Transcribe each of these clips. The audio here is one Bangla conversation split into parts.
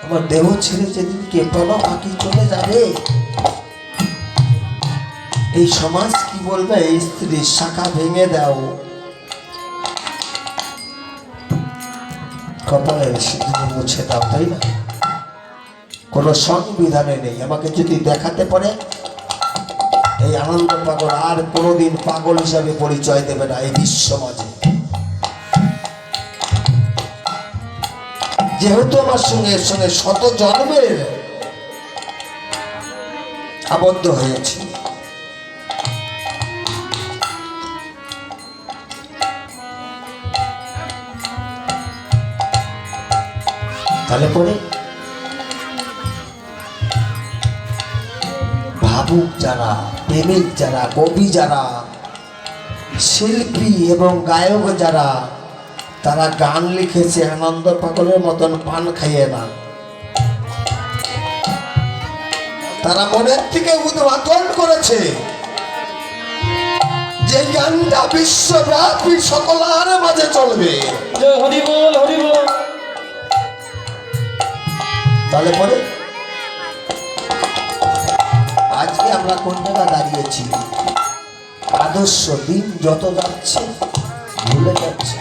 আমার দেহ ছেড়ে যেদিন কেপনো পাখি চলে যাবে, এই সমাজ কি বলবে? এই স্ত্রীর শাখা ভেঙে দাও, কপালের সিঁদুর মুছে দাও, তাই না? কোনো সংবিধানে নেই। আমাকে যদি দেখাতে পারে এই আনন্দ পাগল আর কোনোদিন পাগল হিসাবে পরিচয় দেবে না এই বিশ্ব সমাজে। যেহেতু আমার সঙ্গে এর সঙ্গে শত জন্মের আবদ্ধ হয়েছি, তাহলে পরে ভাবুক যারা, প্রেমিক যারা, কবি যারা, শিল্পী এবং গায়ক যারা, তারা গান লিখেছে আনন্দ পাগলের মতন পান খাইয়ে না। তারা মনের থেকে উদ্ভাবন করেছে যে গানটা বিশ্বব্যাপী সকলের মাঝে চলবে। হরি বল, হরি বল। তাহলে পরে আজকে আমরা কোন জায়গায় দাঁড়িয়েছি? আদর্শ দিন যত যাচ্ছে ভুলে যাচ্ছে।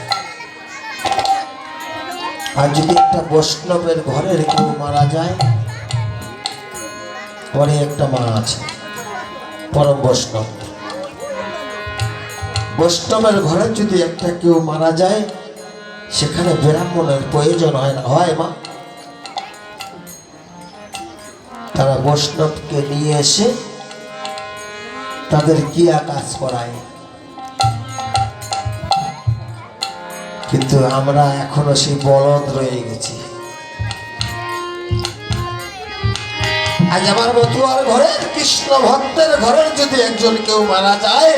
আর যদি একটা বৈষ্ণবের ঘরের কেউ মারা যায়, পরে একটা মা আছে পরম বৈষ্ণব, বৈষ্ণবের ঘরে যদি একটা কেউ মারা যায়, সেখানে ব্রাহ্মণের প্রয়োজন হয় না, হয় মা? তারা বৈষ্ণবকে নিয়ে এসে তাদের ক্রিয়া কাজ করায়। কিন্তু আমরা এখনো সেই বলদ রয়ে গেছি। আজ আমার মতুয়ার ঘরের, কৃষ্ণ ভক্তের ঘরের যদি একজন কেউ মারা যায়,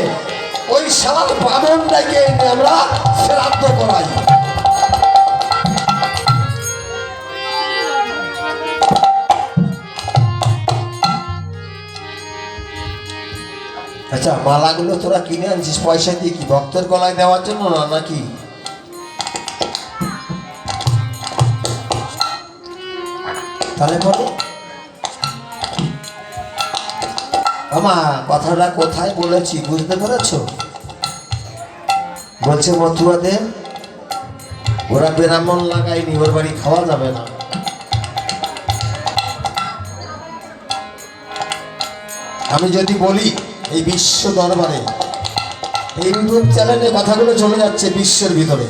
ওই শালার বামনটাকে এনে আমরা শ্রাদ্ধ করাই। আচ্ছা, মালাগুলো তোরা কিনে আনছিস পয়সা দিয়ে, কি ভক্তের গলায় দেওয়ার জন্য না নাকি? তাহলে বলো আমা, কথাটা কোথায় বলেছি বুঝতে পেরেছ? বলছে মথুরাদের ওরা ব্রাহ্মণ লাগায়নি, ওর বাড়ি খাওয়া যাবে না। আমি যদি বলি এই বিশ্ব দরবারে, এই ইউটিউব চ্যানেলে কথাগুলো চলে যাচ্ছে বিশ্বের ভিতরে,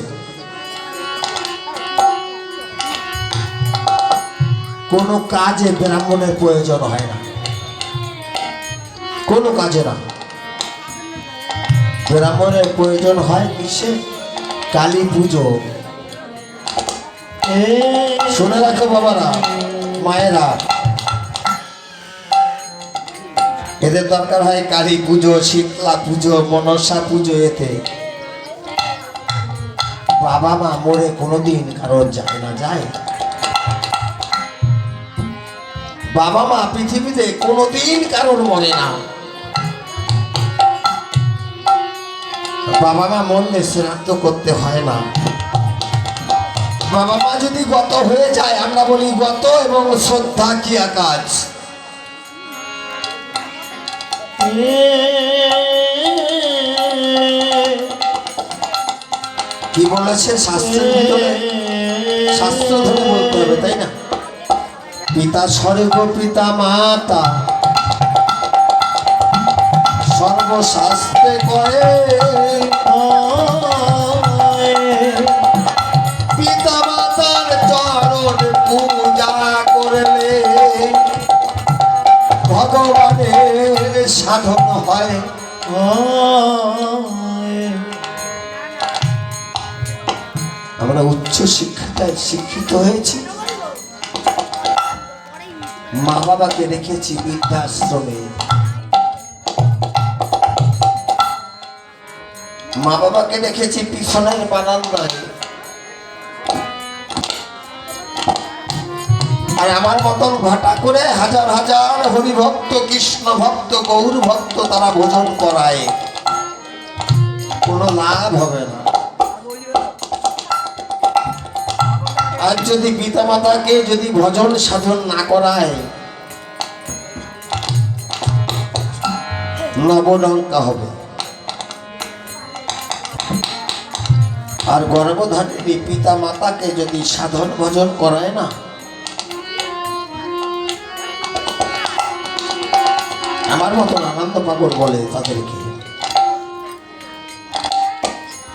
কোনো কাজে ব্রাহ্মণের প্রয়োজন হয় না, কোনো কাজে না। ব্রাহ্মণের প্রয়োজন হয় কিসে? কালী পুজো। শুনে রাখো বাবারা, মায়েরা, এদের দরকার হয় কালী পুজো, শীতলা পুজো, মনসা পুজো। এতে বাবা মা মরে কোনোদিন কারোর যায় না, যায়? বাবা মা পৃথিবীতে কোনোদিন কারোর মরে না। বাবা মা মরলে শ্রাদ্ধ করতে হয় না। বাবা মা যদি গত হয়ে যায়, আমরা বলি গত এবং শ্রদ্ধা কি কাজ। কি বলেছে শাস্ত্রের ভিতরে? শাস্ত্র ধরে বলতে হবে, তাই না? পিতা স্বর্গ, পিতা মাতা সর্বশাস্ত্রে করে, পিতা মাতার চরণ পূজা করলে ভগবানের সাধন হয়। আমরা উচ্চ শিক্ষাটায় শিক্ষিত হয়েছি, মা বাবাকে রেখেছি বৃদ্ধাশ্রমে, মা বাবাকে রেখেছি পিছনের বারান্দায়। আর আমার মতন ঘটা করে হাজার হাজার হরিভক্ত, কৃষ্ণ ভক্ত, গৌর ভক্ত তারা ভোজন করায়, কোনো লাভ হবে না। আর যদি পিতামাতাকে যদি ভজন সাধন না করায়, নবডঙ্কা হবে। আর গর্ভধারিণী পিতা মাতাকে যদি সাধন ভজন করায় না, আমার মতন আনন্দ পাগল বলে তাদেরকে,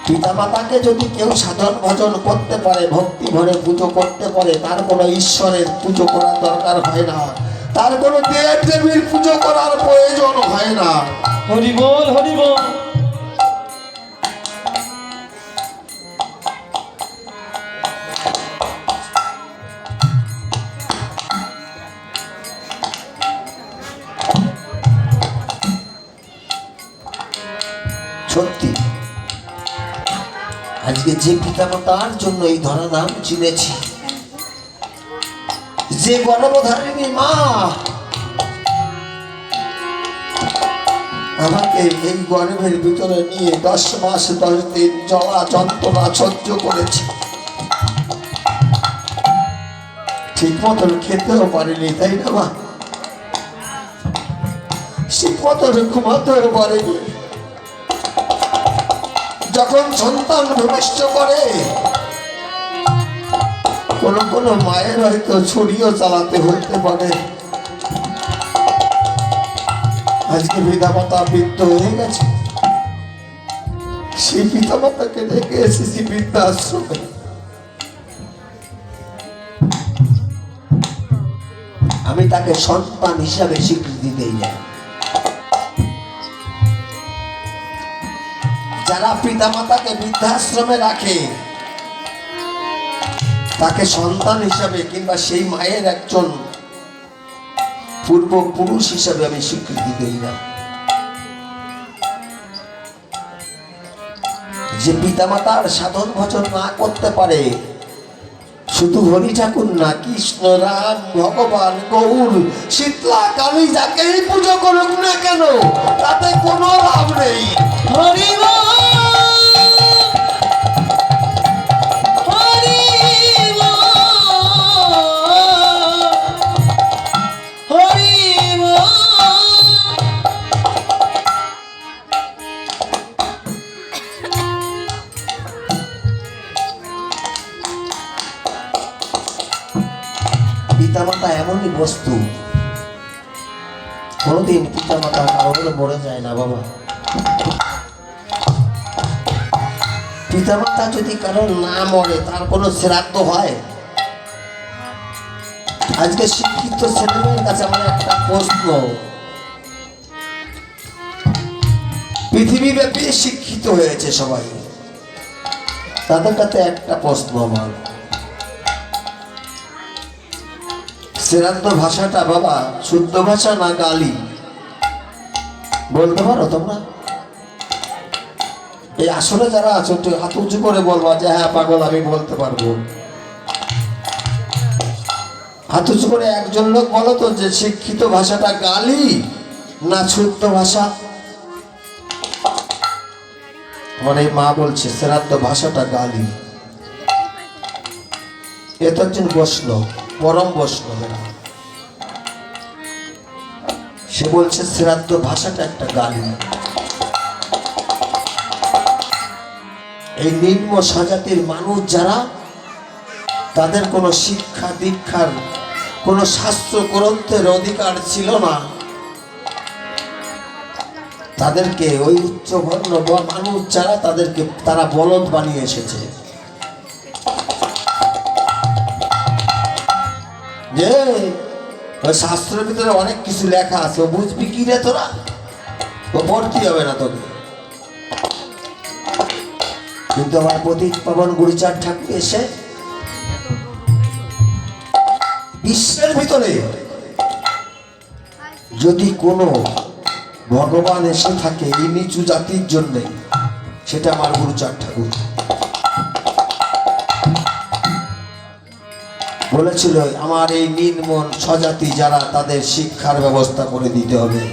পিতা মাতাকে যদি কেউ সাধন ভজন করতে পারে, ভক্তি ভরে পুজো করতে পারে, তার কোনো ঈশ্বরের পুজো করার দরকার হয় না, তার কোনো দেব দেবীর পুজো করার প্রয়োজন হয় না। হরি বল হরি বল। সত্যি আজকে যে পিতামাতার জন্য এই ধরা নাম চিনেছি, যে গর্ভধারিণী মা আমাকে এই গর্ভের ভিতরে নিয়ে 10 মাস 10 দিন জ্বালা যন্ত্রণা সহ্য করেছে, ঠিক মতন খেতেও পারিনি, তাই না মা? ঠিক মতন ঘুমাতেও পারিনি। যখন সন্তান ভবিষ্য করে, কোন কোন মায়ের হয়তো ছুরিও চালাতে হতে পারে। আজকে পিতামাতা বৃদ্ধ হয়ে গেছে, সেই পিতামাতাকে ডেকে এসেছি বৃদ্ধাশ্রমে। আমি তাকে সন্তান হিসাবে স্বীকৃতি দেই না। যারা পিতামাতাকে বৃদ্ধাশ্রমে রাখে, তাকে সন্তান হিসাবে কিংবা সেই মায়ের একজন পূর্বপুরুষ হিসাবে আমি স্বীকৃতি দেই না। যে পিতামাতার সাধন ভজন না করতে পারে, শুধু হরি ঠাকুর না, কৃষ্ণ, রাম, ভগবান, গৌর, শীতলা, কালী যাকেই পুজো করুক না কেন, তাতে কোনো লাভ নেই। হরি বল হরি বল হরি বল। পিতামাতা এমনই বস্তু, কোনোদিন পিতামাতা কারণে মরে যায় না বাবা। পিতামাতা যদি কারণ না মরে, তার কোনো শ্রাদ্ধ হয়? আজকে শিক্ষিত ছেলেমেয়ের কাছে আমার একটা প্রশ্ন, পৃথিবীব্যাপী শিক্ষিত হয়েছে সবাই, তাদের কাছে একটা প্রশ্ন আমার, শ্রাদ্ধ ভাষাটা বাবা শুদ্ধ ভাষা না গালি? বলতে পারো তোমরা? এই আসলে যারা আছো একটু হাত উঁচু করে বলবা যে হ্যাঁ পাগল আমি বলতে পারবো। হাত উঁচু করে একজন লোক বলো তো যে শিক্ষিত ভাষাটা গালি না শুদ্ধ ভাষা? আমার এই মা বলছে শ্রাদ্ধ ভাষাটা গালি। এ তো একজন বৈষ্ণব, পরম বৈষ্ণবেরা, সে বলছে শ্রাদ্ধ ভাষাটা একটা গালি। এই নিম্ন স্বজাতির মানুষ যারা, তাদের কোনো শিক্ষা দীক্ষার কোনো শাস্ত্র গ্রন্থের অধিকার ছিল না, তাদেরকে ওই উচ্চবর্ণ মানুষ যারা, তাদেরকে তারা বলদ বানিয়ে এসেছে। যে ওই শাস্ত্রের ভিতরে অনেক কিছু লেখা আছে, ও বুঝবি কি রে তোরা? ও ভর্তি হবে না তোকে। কিন্তু আমার পতিত পাবন গুরুচাঁদ ঠাকুর এসে বিশ্বের ভিতরে যদি কোনো ভগবান এসে থাকে এই নিচু জাতির জন্যে, সেটা আমার গুরুচাঁদ ঠাকুর বলেছিল। আমার এই নির্মল স্বজাতি যারা, তাদের শিক্ষার ব্যবস্থা করে দিতে হবে,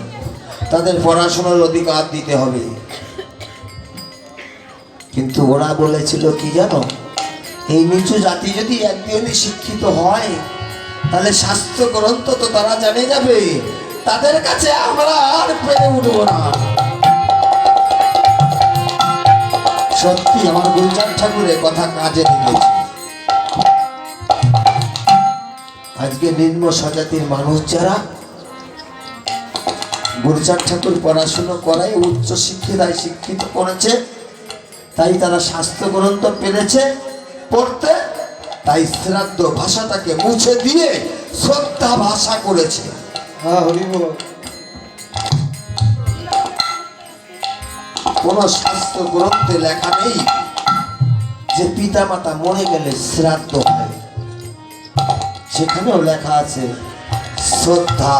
তাদের পড়াশোনার অধিকার দিতে হবে। কিন্তু ওরা বলেছিল কি জানো, এই নিচু জাতি যদি একদিনই শিক্ষিত হয়, তাহলে শাস্ত্র গ্রন্থ তো তারা জানে যাবে, তাদের কাছে আমরা আর পেরে উঠব না। সত্যি আমার গুলজার ঠাকুরের কথা কাজে লেগেছে। আজকে নিম্ন স্বজাতির মানুষ যারা, গুলজার ঠাকুর পড়াশুনো করায় উচ্চ শিক্ষিতায় শিক্ষিত করেছে, তাই তারা শাস্ত্র গ্রন্থ পেরেছে পড়তে, তাই শ্রাদ্ধ ভাষাটাকে মুছে দিয়ে শ্রদ্ধা ভাষা করেছে। হ্যাঁ হরি বল। কোন শাস্ত্র গ্রন্থে লেখা নেই যে পিতা মাতা মরে গেলে শ্রাদ্ধ হয়, সেখানেও লেখা আছে শ্রদ্ধা।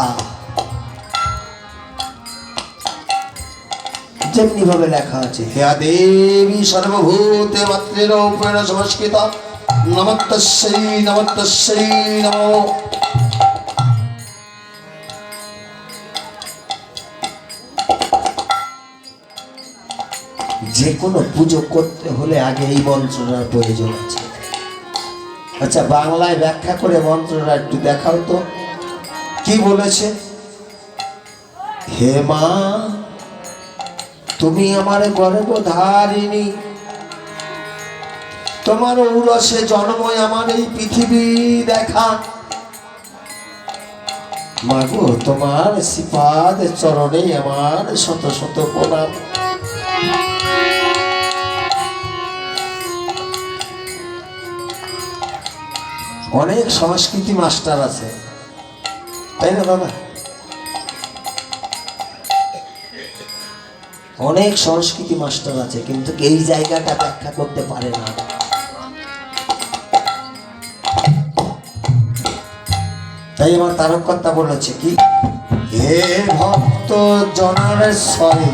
যেমনি ভাবে লেখা আছে, হে দেবী সর্বভূতে মাতৃর উপেন সংস্কৃত নমস্তস্যৈ নমস্তস্যৈ নমো। যে কোনো পুজো করতে হলে আগে এই মন্ত্রটার প্রয়োজন আছে। আচ্ছা, বাংলায় ব্যাখ্যা করে মন্ত্রটা একটু দেখাও তো, কি বলেছে? হে মা, তুমি আমার গর্ভধারিণী, তোমার ঔরসে জন্মই আমার এই পৃথিবী দেখা। মাগো, তোমার শ্রীপাদ চরণে আমার শত শত প্রণাম। অনেক সংস্কৃতি মাস্টার আছে, তাই না দাদা? অনেক সংস্কৃতি মাস্টার আছে, কিন্তু এই জায়গাটা ব্যাখ্যা করতে পারে না। তাই আমার তারককর্তা বলেছে কি, হে ভক্ত জনার স্বরে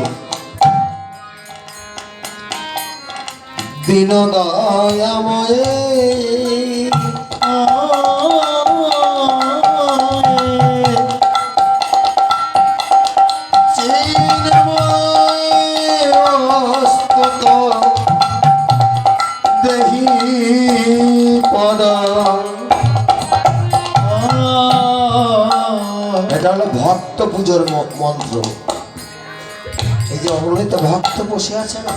দীন দয়াময়ে দেহি পদ। এটা হলো ভক্ত পুজোর মন্ত্র। এই যে অগণিত ভক্ত বসে আছে না,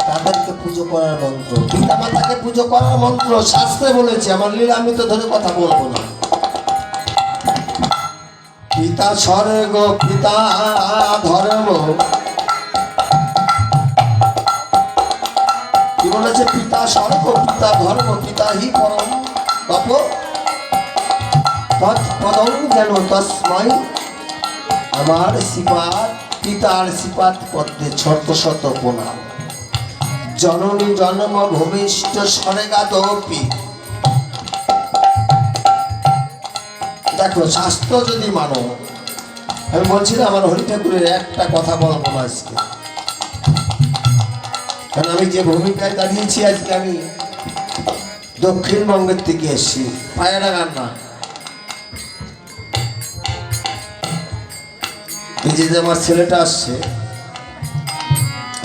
তাদেরকে পুজো করার মন্ত্র, পিতা মাতাকে পুজো করার মন্ত্র শাস্ত্রে বলেছে। আমার লীলা আমি তো ধরে কথা বলবো না। পিতা স্বর্গ পিতা ধর্ম, কি বলেছে? পিতা স্বর্গ পিতা ধর্ম পিতা হি পরম তপ তৎপদং যেন তস্মৈ। আমার শ্রীপাদ পিতার শ্রীপাদ পদ্মে শত শত প্রণাম। জননী জন্ম ভূমিষ্ঠ স্বর্গাদপি। দেখো, শাস্ত্র যদি মানো, আমি বলছি না আমার হরি ঠাকুরের একটা কথা বলবো না আজকে, কারণ আমি যে ভূমিকায় দাঁড়িয়েছি আজকে, আমি দক্ষিণবঙ্গের থেকে এসেছি, পায়রা গান না। এই যে আমার ছেলেটা আসছে,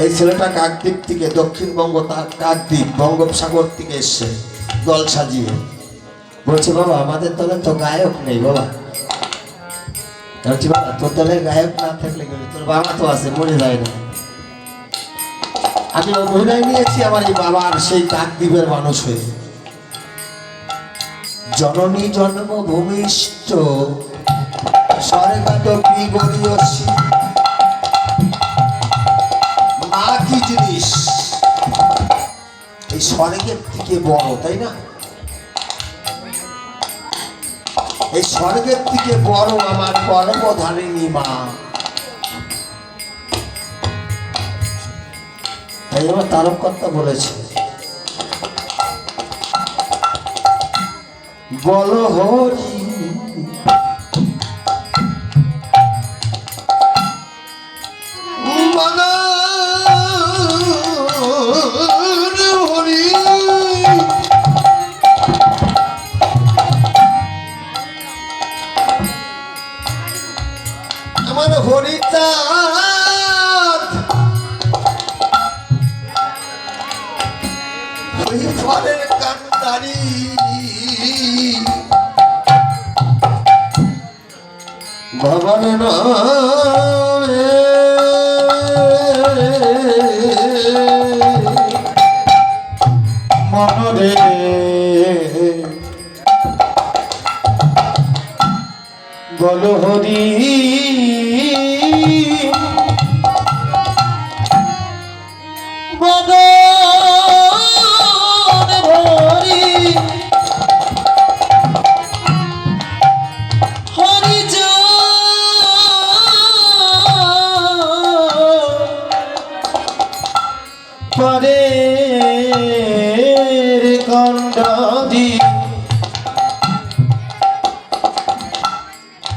এই ছেলেটা কাকদ্বীপ থেকে, দক্ষিণবঙ্গ তার কাকদ্বীপ বঙ্গোপসাগর থেকে এসছে দল সাজিয়ে। বলছে, বাবা আমাদের দলে তো গায়ক নেই বাবা। বলছি, বাবা তোর দলে গায়ক না থাকলে গেলে তোর বাবা তো আছে, মরে যায় না। আমি অভিনয় নিয়েছি আমার এই বাবার সেই কাকদ্বীপের মানুষ হয়ে। জননী জন্ম ভূমিষ্ঠ স্বর্গাদপি গরীয়সী। মা কি জিনিস? এই স্বর্গের থেকে বড়, তাই না? এই স্বর্গের থেকে বড় আমার গর্ভধারিণী মা। তাই আমার তারককর্তা বলেছে, বল হরি আমার হরিচাঁদ হরিফলের কান্দারি ভবানী মনরে বল হরি বদন ভরি হরি পরে কন্ডি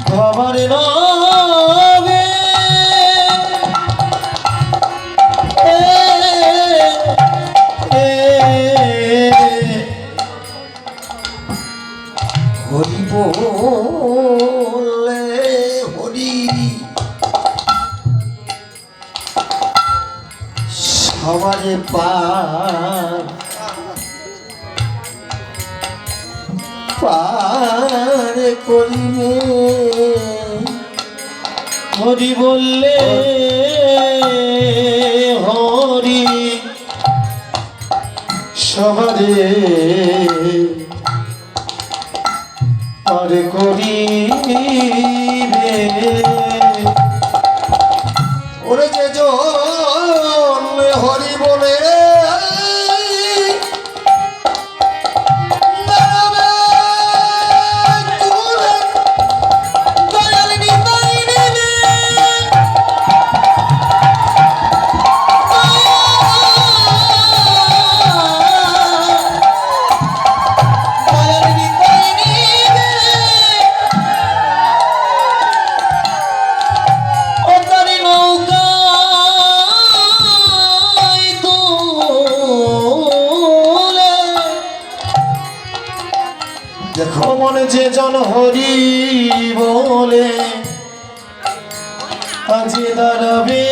খবর নবে হরি বলে হরি সবারে পার করিবে হরি বললে হরি সবারে আর করিবে ওরে যে জন হরি বলে দাঁড়াবে কুলে, দয়াল নিতাই নেবে। দয়াল নিতাই নিবে ও তারি নৌকায় তুলে দেখো মনে যে জন হরি বলে আজি দাঁড়াবে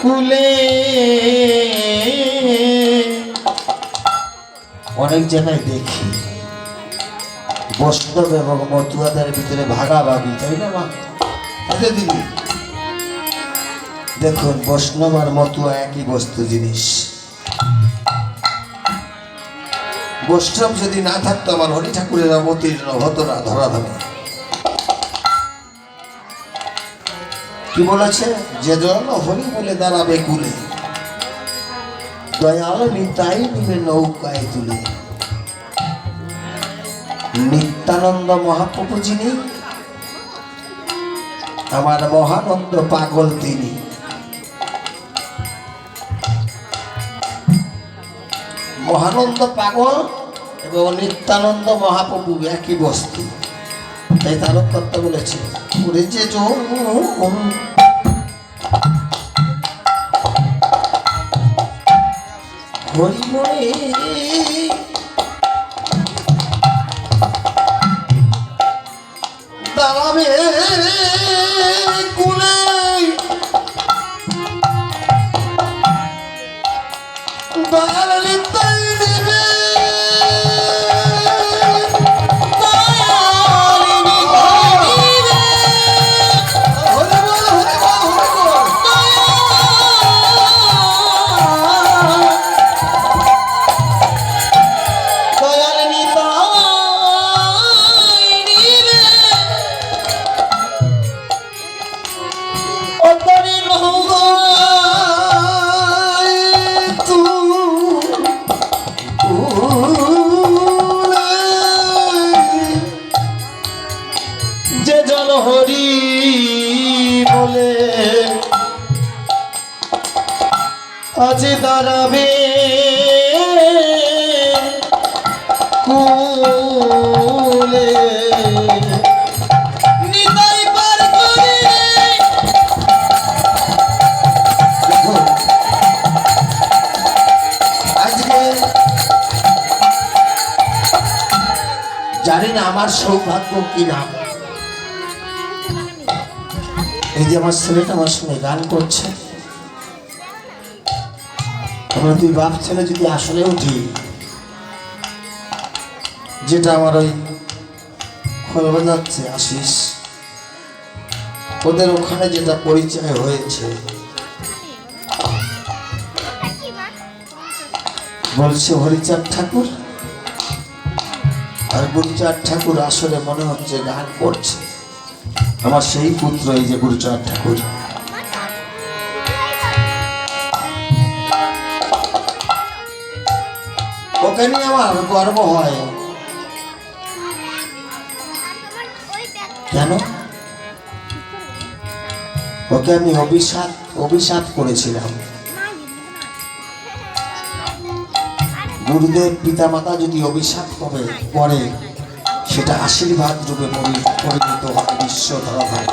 কুলে অনেক জায়গায় দেখি বৈষ্ণব এবং মতুয়াদের ভিতরে ভাগাভাগি, তাই না মা? আচ্ছা দিদি, দেখুন বৈষ্ণব আর মতুয়া একই বস্তু জিনিস। বৈষ্ণব যদি না থাকতো আমার হরি ঠাকুরের অবতীর্ণ হতো না ধরাধামে। কি বলেছে? যে জন হরি বলে দাঁড়াবে কুলে, দয়াল নিতাই নিবে নৌকায় তুলে। নিত্যানন্দ মহাপ্রভু যিনি, আমার মহানন্দ পাগল তিনি। মহানন্দ পাগল এবং নিত্যানন্দ মহাপ্রভু একই বস্তু, তাই তারকর্তা বলেছে ওরে যে জন হরি বলে দাঁড়াবে কুলে, দয়াল নিতাই নেবে। দয়াল নিতাই নিবে হরি বল, হরি বল, হরি বল। দয়াল নিতাই নিবে ও তারি নৌকায় যে জন হরি বলে আজি দাঁড়াবে কুলে নিতাই পার করে দেখুন, আজকে জানি না আমার সৌভাগ্য কি না, এই যে আমার ছেলেটা আমার সঙ্গে গান করছে, আমরা দুই বাপ ছেলে যদি আসলে উঠি, যেটা আমার ওই খোলা যাচ্ছে আশিস, ওদের ওখানে যেটা পরিচয় হয়েছে, বলছে হরিচাঁদ ঠাকুর, আর গুরুচাঁদ ঠাকুর আসলে মনে হচ্ছে গান করছে। আমার সেই পুত্র এই যে গুরুচাঁদ ঠাকুর। ওকে নিয়ে আমার গর্ব হয়। কেন? ওকে আমি অভিশাপ করেছিলাম। গুরুদেব পিতামাতা যদি অভিশাপ করে সেটা আশীর্বাদ রূপে পরিণত হয়, বিশ্ব ধরা হয়।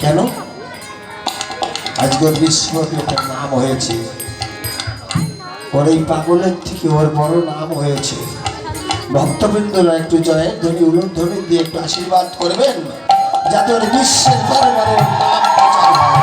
কেন? আজকের বিশ্বব্যাপী একটা নাম হয়েছে, ওর এই পাগলের থেকে ওর বড় নাম হয়েছে। ভক্তবৃন্দরা একটু জয়ের ধ্বনি উলুধ্বনি দিয়ে একটু আশীর্বাদ করবেন, যাতে ওর বিশ্বের দরবারে ওর নাম প্রচার হয়।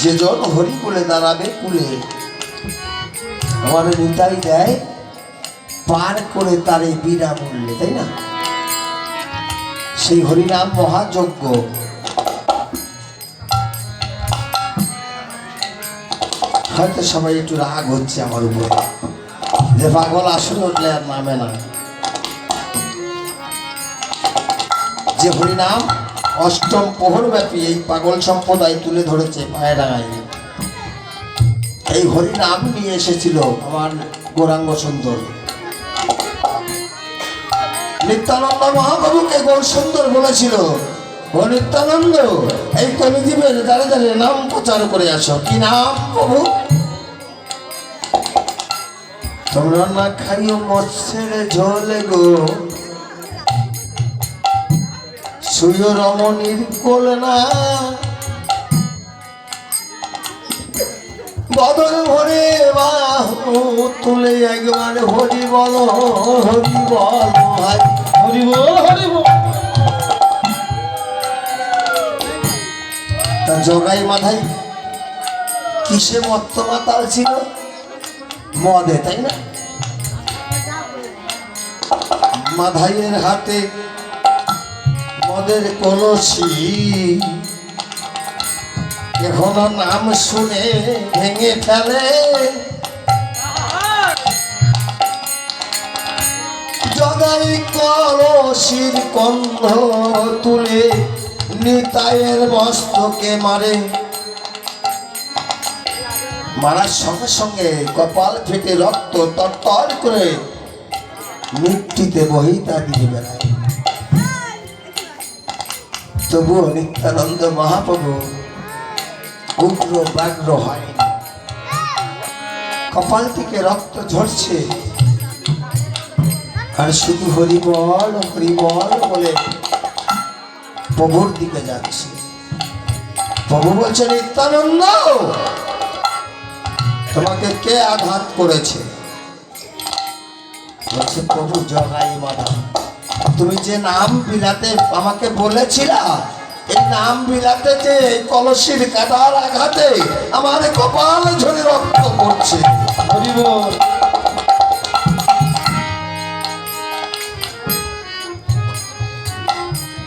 যেজন হরি কুলে দাঁড়াবে কুলে, আমার নিতাই দেয় পার করে তার এই বিনামূল্যে, তাই না? সেই হরিনাম মহাযজ্ঞ। হয়তো সবাই একটু রাগ হচ্ছে আমার উপরে, যে পাগল আসলে উঠলে আর নামে না। যে হরিনাম অষ্টম প্রহর ব্যাপী এই পাগল সম্প্রদায় তুলে ধরেছে পায়রায়, এই হরিনাম নিয়ে এসেছিল আমার গৌরাঙ্গ সুন্দর। নিত্যানন্দ মহাপ্রভুকে গৌর সুন্দর বলেছিল, ও নিত্যানন্দ, এই কলিযুগের দ্বারে দ্বারে নাম প্রচার করে আসো। কি নাম প্রভু? তোমরা না খাইও মৎস্যের ঝোলে গো, সুয় রমণীর কোল না, বদল ভরে বাহু তুলে একবার হরি বল, হরি বল ভাই, হরি বল, হরি বল। তা জগাই মাথায় কিসে মত্ত মাতাল ছিল? মদে, তাই না? মাধাইয়ের হাতে মদের কলসি, এখনো নাম শুনে ভেঙে ফেলে। জগাই কলসির কন্ধ তুলে নিতাইয়ের মস্তকে মারে। মারার সঙ্গে সঙ্গে কপাল ফেটে রক্ত তরতর করে মৃত্যুতে বহিতা দিয়ে বেড়ায়। তবুও নিত্যানন্দ মহাপ্রভু উগ্র ব্যাঘ্র হয়নি। কপাল থেকে রক্ত ঝরছে আর শুধু হরিবল হরিবল বলে প্রভুর দিকে যাচ্ছে। প্রভু বলছে, নিত্যানন্দ তোমাকে কে আঘাত করেছে? বলছে, প্রভু জগাই মাধব, তুমি যে নাম বিলাতে আমাকে বলেছিলা, এই নাম বিলাতে যে কলসির কাটার আঘাতে আমার কপাল ঝরে রক্ত পড়ছে। হরিবল।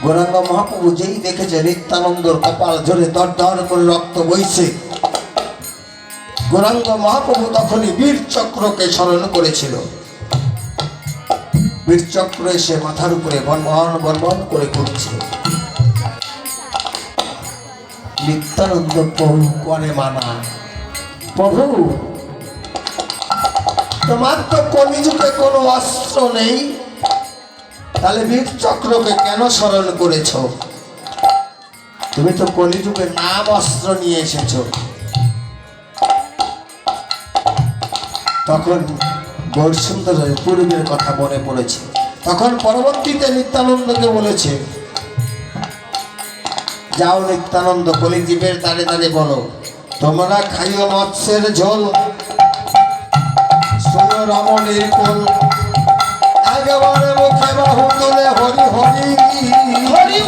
গৌরাঙ্গ মহাপ্রভু যেই দেখেছে নিত্যানন্দর কপাল ঝরে দর দর করে রক্ত বইছে, গৌরাঙ্গ মহাপ্রভু তখনই বীর চক্রকে স্মরণ করেছিল। বীর চক্র এসে মাথার উপরে বনবন বনবন করে ঘুরছে। নিত্যানন্দ প্রভু করে মানা, প্রভু তোমার তো কলিযুগে কোনো অস্ত্র নেই, তাহলে বীর চক্রকে কেন স্মরণ করেছ? তুমি তো কলিযুগে নাম অস্ত্র নিয়ে এসেছ। তখন গৌরসুন্দরের পূর্বের কথা মনে পড়েছে। তখন পরবর্তীতে নিত্যানন্দকে বলেছে, যাও নিত্যানন্দ, কলিজীবের দাঁড়ে দাঁড়ে বলো, তোমরা খাইও মৎস্যের ঝোল, শুনো রমণীর কোল, একেবারে মুখে বাহু তুলে হরি হরি হরি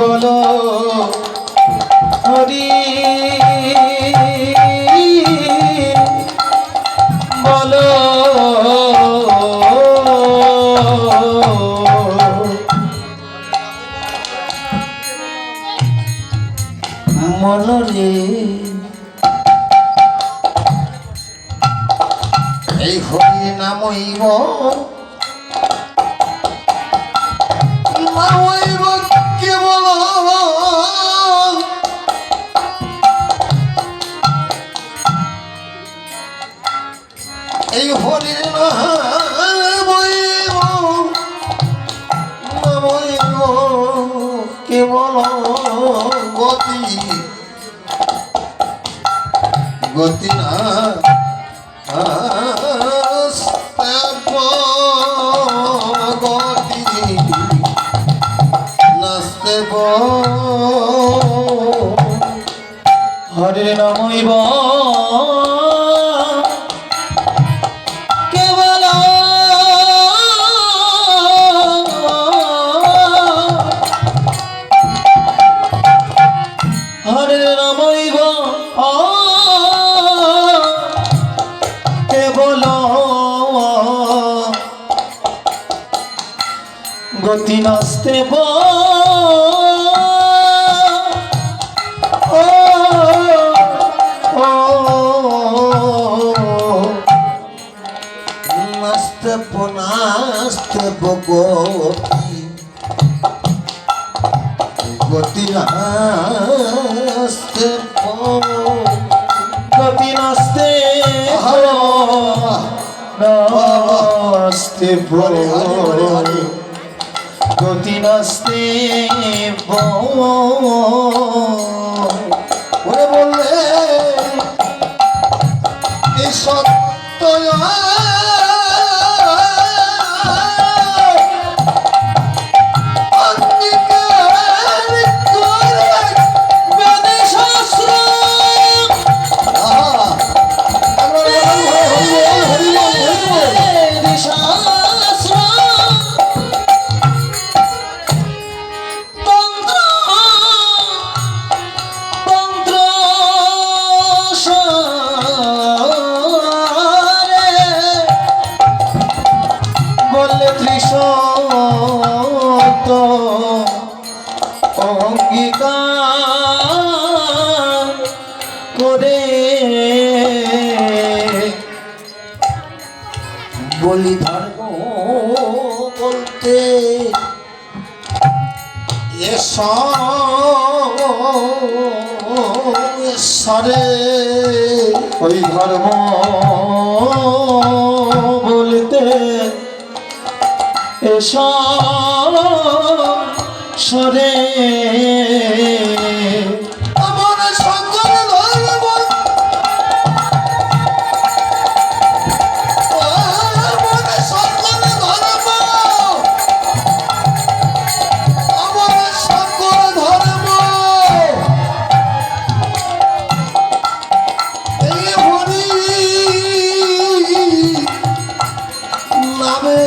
বলো হরি বলো মনরে এই হরি নামইব কেবল এই হরি নামইব কেবল গতি গতি না হরে নামইব কেবল হরে নামইব কেবল গতি নাস্তে গতি নাস্তে গতি নাস্তে নাস্তে গতি নাস্তে ওরে বললে এই সত্য অঙ্গীকার করে বলি ধর্ম বলতে সরে ওই ধর্ম বলতে এসব সরে আমার সকল ধর্ম আমার সকল ধর্ম আমার সকল ধর্ম এই হরি নামে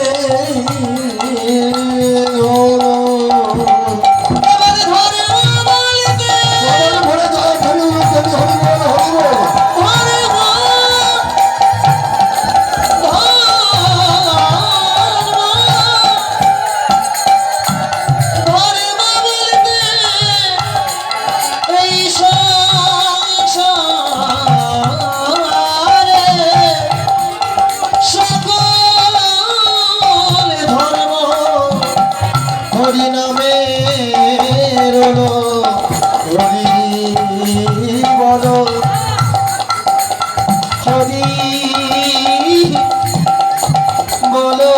হরি নামের হরি বল হরি বলো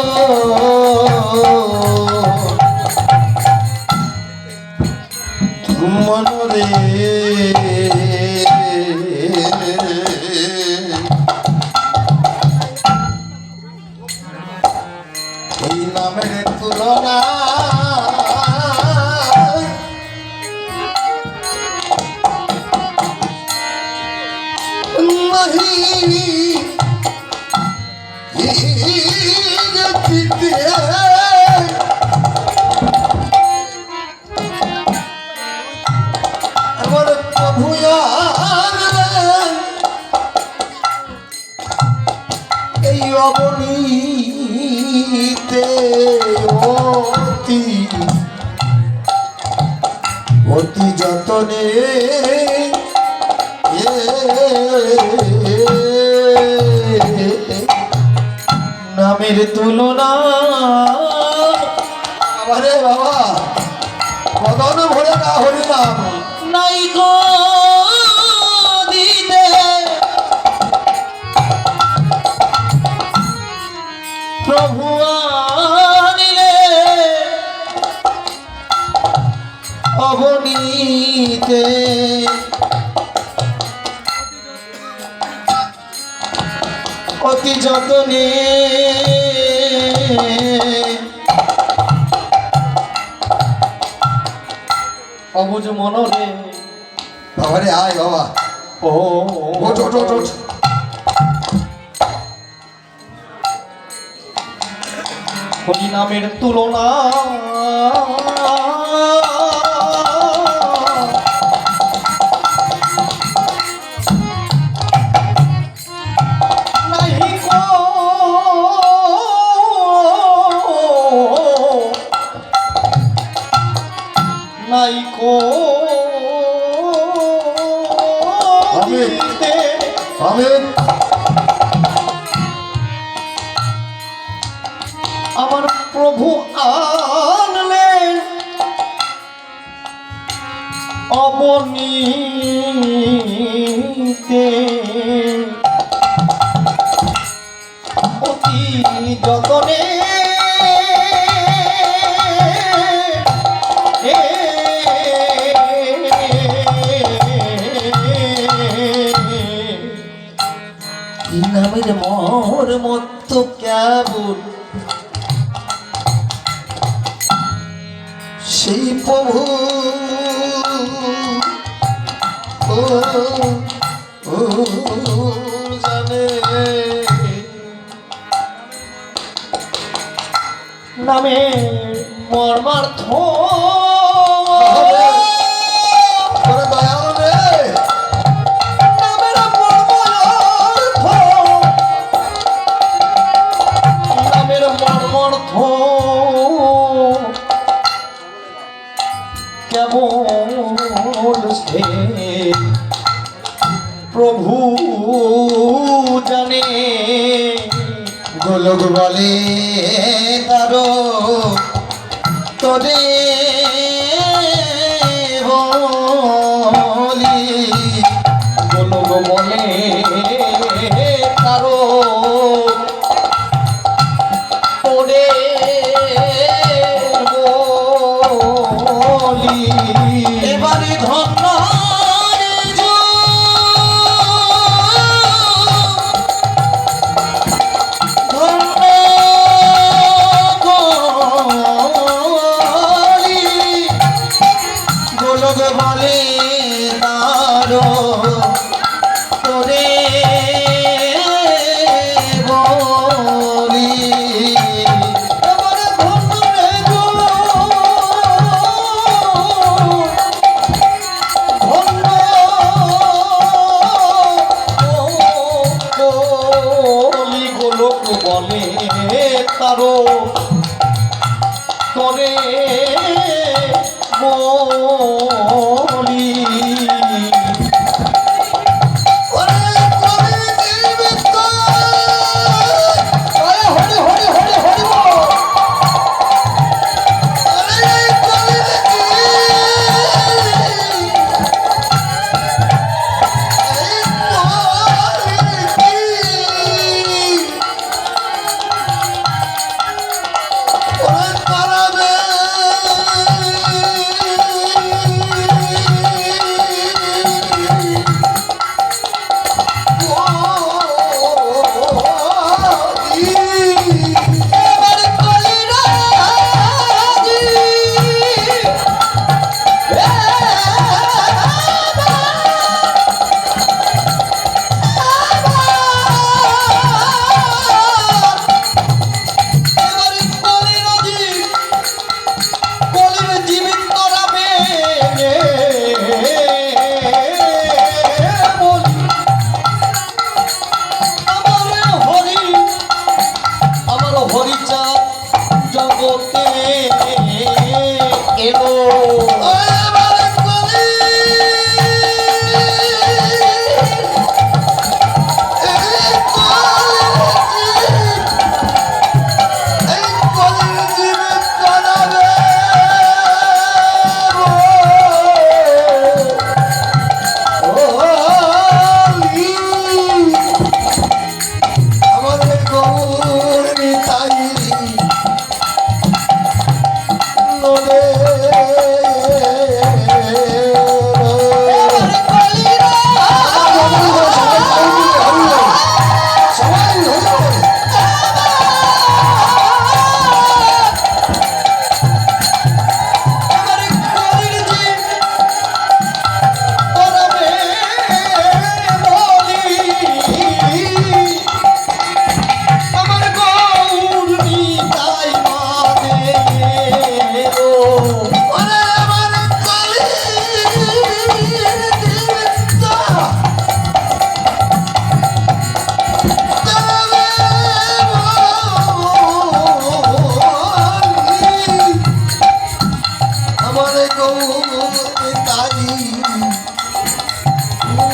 মনরে এই নামের তুলনা আমার প্রভু এই অবনীতে অতি অতি যতনে নামের তুলনা আরে বাবা মদন ভরে না হরিনাম নাই গো দিতে প্রভু আনিলে অবনীতে অতি যতনে অবুঝ মনরে বাবা রে আয় বাবা ও ওঠ ওঠ ওঠ ওঠ হরি নামের তুলনা নাই কো নাই কো আমিন। দিতে আমিন আমার প্রভু আনলেন অবনীতে অতি যতনে এই নামের মোর মত কেমন সেই প্রভু ও ও জানে নামে মর্মার্থ করে দয়াল রে নামের মর্মার্থ নামের মর্মার্থ কেমন সে প্রভু জানে। গোলক বলে তারো তোরে বলি, গোলক বলে তারো তোরে বলি। এবারে ধন্য বলে তারো তোরে বলি। এবারে ধন্য রে গো, ধন্য বলি। গোলক বলে তারো তোরে বলি।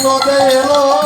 নদে এলো